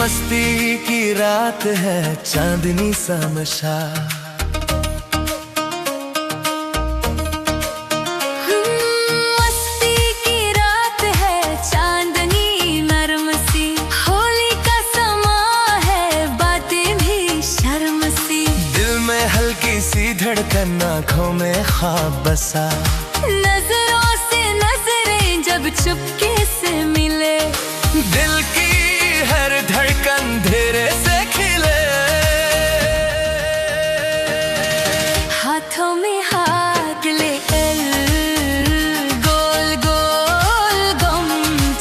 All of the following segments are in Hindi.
मस्ती की रात है चांदनी सा नशा। मस्ती की रात है चांदनी नरम सी, होली का समा है बातें भी शर्म सी। दिल में हल्की सी धड़कन, आँखों में ख्वाब बसा। नजरों से नजरें जब चुपके से मिले, दिल की हर धड़कन धीरे से खिले। हाथों में हाथ लेकर गोल गोल गम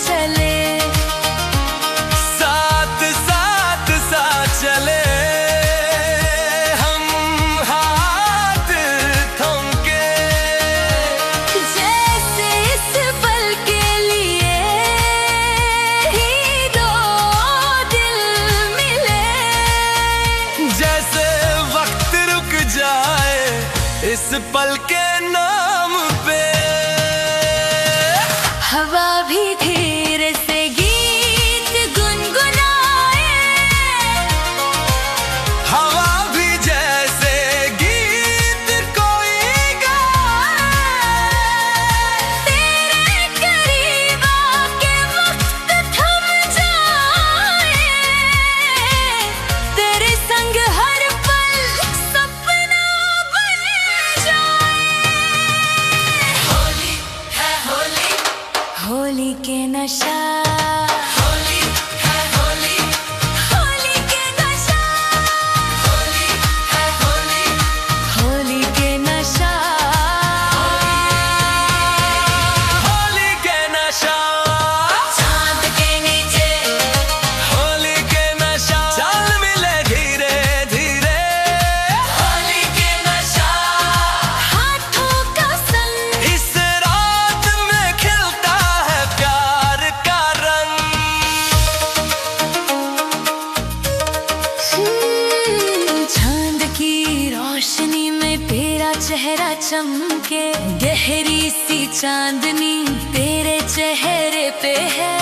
चले, साथ साथ साथ चले हम हाथ थम के। जैसे इस पल के लिए ही दो दिल मिले। जैसे वक्त रुक जाए इस पल के नाम पे। हवा भी धीरे से गीत गुनगुनाए, हवा भी जैसे गीत कोई गाए। तेरे करीब आके वक्त थम जाए, तेरे संग हर पल सपना बन जाए। होली है होली, होली के नशा, होली है होली, होली के नशा, होली है होली, होली के नशा, होली के नशा, चांद के नीचे होली के नशा। चाल मिले धीरे धीरे, होली के नशा, हाथों का संग इस रात में खिलता है प्यार का रंग। चांद की रोशनी में तेरा चेहरा चमके, गहरी सी चांदनी तेरे चेहरे पे है।